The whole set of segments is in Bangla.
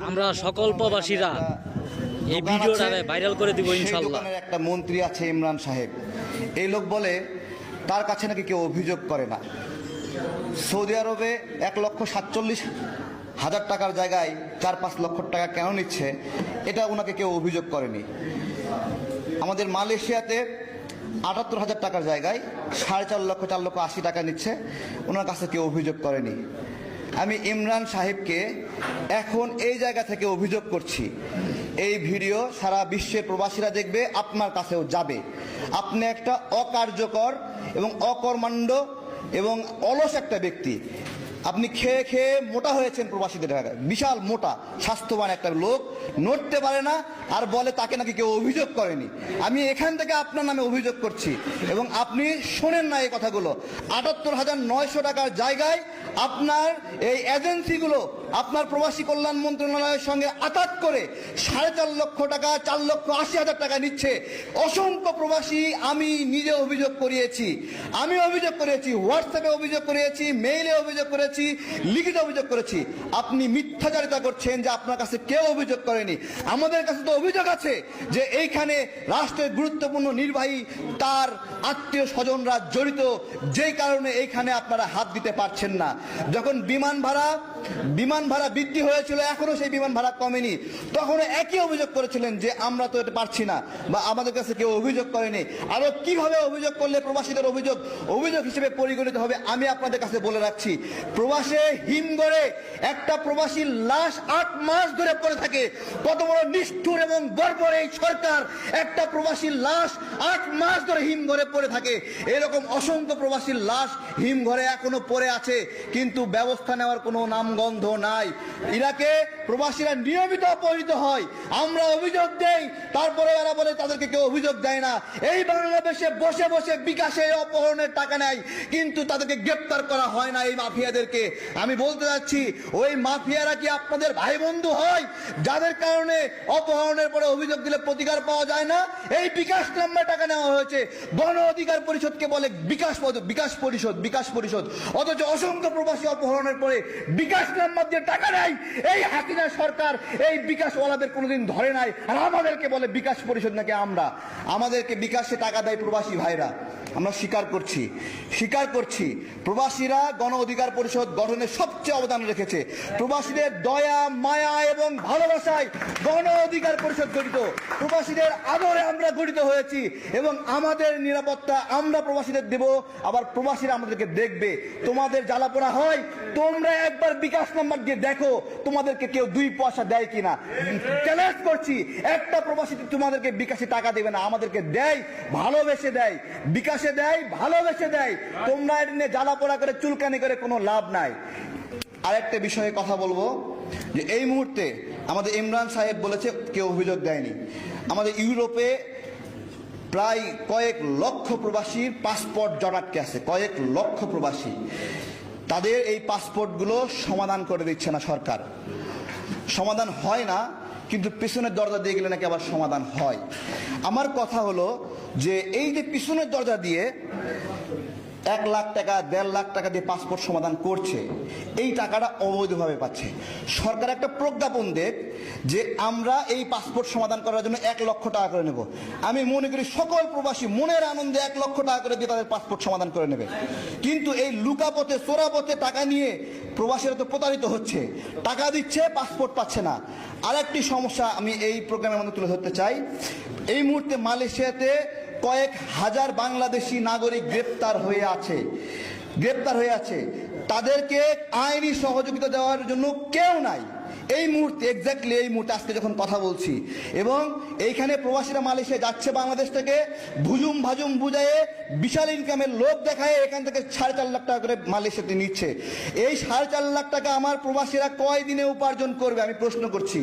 আমরা সকল প্রবাসীরা এই ভিডিওটা ভাইরাল করে দিব ইনশাআল্লাহ। একটা মন্ত্রী আছে ইমরান সাহেব, এই লোক বলে তার কাছে নাকি কেউ অভিযোগ করে না। সৌদি আরবে 1,47,000 টাকার জায়গায় 4-5 লক্ষ টাকা কেন নিচ্ছে এটা ওনাকে কেউ অভিযোগ করেনি। আমাদের মালয়েশিয়াতে 78,000 টাকার জায়গায় 4.5 লক্ষ 4,80,000 টাকা নিচ্ছে, ওনার কাছে কেউ অভিযোগ করেনি। আমি ইমরান সাহেবকে এখন এই জায়গা থেকে অভিযোগ করছি, এই ভিডিও সারা বিশ্বের প্রবাসীরা দেখবে, আপনার কাছেও যাবে। আপনি একটা অকার্যকর এবং অকর্মাণ্ড এবং অলস একটা ব্যক্তি। আপনি খেয়ে খেয়ে মোটা হয়েছেন প্রবাসীদের টাকায়, বিশাল মোটা স্বাস্থ্যবান একটা লোক, নড়তে পারে না আর বলে তাকে নাকি কেউ অভিযোগ করেনি। আমি এখান থেকে আপনার নামে অভিযোগ করছি এবং আপনি শোনেন না এই কথাগুলো। 78,900 টাকার জায়গায় আপনার এই এজেন্সিগুলো আপনার প্রবাসী কল্যাণ মন্ত্রণালয়ের সঙ্গে আতাত করে 4.5 লক্ষ টাকা 4,80,000 টাকা নিচ্ছে। অসংখ্য প্রবাসী, আমি নিজে অভিযোগ করিয়েছি, হোয়াটসঅ্যাপে অভিযোগ করিয়েছি, মেইলে অভিযোগ করেছি, লিখিত অভিযোগ করেছি। আপনি মিথ্যাচারিতা করছেন যে আপনার কাছে কেউ অভিযোগ করেনি। আমাদের কাছে তো অভিযোগ আছে যে এইখানে রাষ্ট্রের গুরুত্বপূর্ণ নির্বাহী তার আত্মীয় স্বজনরা জড়িত, যেই কারণে এইখানে আপনারা হাত দিতে পারছেন না। যখন বিমান ভাড়া বৃদ্ধি হয়েছিল, এখনো সেই বিমান ভাড়া কমেনি, তখন একই অভিযোগ করেছিলেন যে আমরা তো এটা পারছি না বা আমাদের কাছে কেউ অভিযোগ করেনি। আরো কিভাবে অভিযোগ করলে প্রবাসীদের অভিযোগ হিসেবে পরিগণিত হবে আমি আপনাদের কাছে বলে রাখছি। প্রবাসে হিমঘরে একটা প্রবাসীর লাশ 8 মাস ধরে পড়ে থাকে। কত বড় নিষ্ঠুর এবং বর্বর এই সরকার! একটা প্রবাসীর লাশ 8 মাস ধরে হিমঘরে পড়ে থাকে। এরকম অসংখ্য প্রবাসীর লাশ হিমঘরে এখনো পড়ে আছে, কিন্তু ব্যবস্থা নেওয়ার কোনো নামগন্ধ নাই। ইরাকে প্রবাসীরা নিয়মিত অপহৃত হয়, আমরা অভিযোগ দেই, তারপরে এরা বলে তাদেরকে কেউ অভিযোগ দেয় না। এই বাংলাদেশে বসে বসে বিকাশে অপহরণের টাকা নেয়, কিন্তু তাদেরকে গ্রেপ্তার করা হয় না এই মাফিয়াদেরকে। আমি বলতে যাচ্ছি, ওই মাফিয়ারা কি আপনাদের ভাই বন্ধু হয়, যাদের কারণে অপহরণের পরে অভিযোগ দিলে প্রতিকার পাওয়া যায় না? এই বিকাশ নাম্বার টাকা নেওয়া হয়েছে, গণ অধিকার পরিষদকে বলে বিকাশ পরিষদ, অথচ অসংখ্য প্রবাসী অপহরণের পরে বিকাশ নাম্বার দিয়ে টাকা নেয়। এই হাসিনা সরকার এই বিকাশ ওয়ালাদের কোনোদিন ধরে নাই, আর আমাদেরকে বলে বিকাশ পরিষদ নাকি আমরা। আমাদেরকে বিকাশে টাকা দেয় প্রবাসী ভাইরা, আমরা স্বীকার করছি। প্রবাসীরা গণ অধিকার পরিষদ গঠনে সবচেয়ে অবদান রেখেছে। প্রবাসীদের দয়া, মায়া এবং ভালোবাসায় গণ অধিকার পরিষদ গঠিত। প্রবাসীদের আদরে আমরা গঠিত হয়েছি এবং আমাদের নিরাপত্তা আমরা প্রবাসীদের দেব, আবার প্রবাসীরা আমাদেরকে দেখবে। তোমাদের জ্বালাপোড়া হয়, তোমরা একবার বিকাশ নাম্বার দিয়ে দেখো তোমাদেরকে কেউ 2 পয়সা দেয় কিনা। চ্যালেঞ্জ করছি, একটা প্রবাসী তোমাদেরকে বিকাশে টাকা দেবে না, আমাদেরকে দেয়, ভালোবেসে দেয়, বিকাশে দেয়, ভালোবেসে দেয়। তোমরা এটা নিয়ে জ্বালাপোড়া করে চুলকানি করে কোনো লাভ নাই। আরেকটা বিষয়ে কথা বলবো যে এই মুহূর্তে আমাদের ইমরান সাহেব বলেছে কেউ অভিযোগ দেয়নি। আমাদের ইউরোপে প্রায় কয়েক লক্ষ প্রবাসীর পাসপোর্ট জটাটকে আছে, কয়েক লক্ষ প্রবাসী। তাদের এই পাসপোর্টগুলো সমাধান করে দিচ্ছে না সরকার। সমাধান হয় না, কিন্তু পিছনের দরজা দিয়ে গেলে নাকি আবার সমাধান হয়। আমার কথা হলো যে এই যে পিছনের দরজা দিয়ে 1 লাখ টাকা 1.5 লাখ টাকা দিয়ে পাসপোর্ট সমাধান করছে, এই টাকাটা অবৈধভাবে পাচ্ছে। সরকার একটা প্রজ্ঞাপন দেখ যে আমরা এই পাসপোর্ট সমাধান করার জন্য 1 লক্ষ টাকা করে নেব। আমি মনে করি সকল প্রবাসী মনের আনন্দে 1 লক্ষ টাকা করে দিয়ে তাদের পাসপোর্ট সমাধান করে নেবে। কিন্তু এই লুকাপথে চোরাপথে টাকা নিয়ে প্রবাসীরা তো প্রতারিত হচ্ছে, টাকা দিচ্ছে, পাসপোর্ট পাচ্ছে না। আরেকটি সমস্যা আমি এই প্রোগ্রামের মধ্যে তুলে ধরতে চাই। এই মুহূর্তে মালয়েশিয়াতে কয়েক হাজার বাংলাদেশি নাগরিক গ্রেপ্তার হয়ে আছে। তাদেরকে আইনি সহযোগিতা দেওয়ার জন্য কেউ নাই এই মুহূর্তে, এক্স্যাক্টলি এই মুহূর্তে আজকে যখন কথা বলছি। এবং এইখানে প্রবাসীরা মালয়েশিয়া যাচ্ছে বাংলাদেশ থেকে, ভুজুম ভাজুম বুঝায়ে বিশাল ইনকামের লোভ দেখায় এখান থেকে 4.5 লাখ টাকা করে মালয়েশিয়াতে নিচ্ছে। এই 4.5 লাখ টাকা আমার প্রবাসীরা কয় দিনে উপার্জন করবে আমি প্রশ্ন করছি।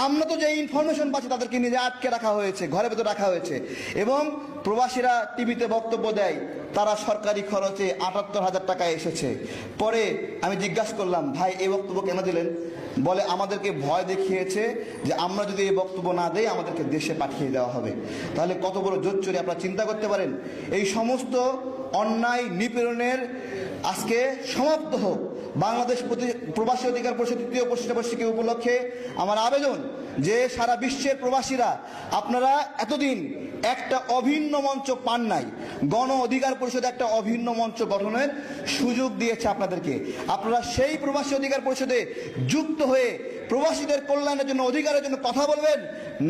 আমরা তো যে ইনফরমেশন পাচ্ছি তাদেরকে নিজে আটকে রাখা হয়েছে, ঘরের ভেতর রাখা হয়েছে। এবং প্রবাসীরা টিভিতে বক্তব্য দেয় তারা সরকারি খরচে 78,000 টাকা এসেছে। পরে আমি জিজ্ঞাসা করলাম, ভাই এই বক্তব্য কেন দিলেন? বলে আমাদেরকে ভয় দেখিয়েছে যে আমরা যদি এই বক্তব্য না দেই আমাদেরকে দেশে পাঠিয়ে দেওয়া হবে। তাহলে কত বড় জোচ্চুরি আপনারা চিন্তা করতে পারেন। এই সমস্ত অন্যায় নিপীড়নের আজকে সমাপ্ত হোক। বাংলাদেশ প্রবাসী অধিকার পরিষদ তৃতীয় প্রতিষ্ঠাবার্ষিকী উপলক্ষে আমার আবেদন যে সারা বিশ্বের প্রবাসীরা আপনারা এতদিন একটা অভিন্ন মঞ্চ পান নাই, গণ অধিকার পরিষদ একটা অভিন্ন মঞ্চ গঠনের সুযোগ দিয়েছে আপনাদেরকে। আপনারা সেই প্রবাসী অধিকার পরিষদে যুক্ত হয়ে প্রবাসীদের কল্যাণের জন্য, অধিকারের জন্য কথা বলবেন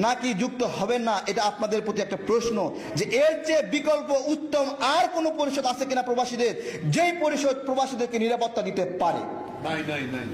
নাকি যুক্ত হবেন না, এটা আপনাদের প্রতি একটা প্রশ্ন যে এর চেয়ে বিকল্প উত্তম আর কোনো পরিষদ আছে কিনা প্রবাসীদের, যেই পরিষদ প্রবাসীদেরকে নিরাপত্তা দিতে পারে। নাই।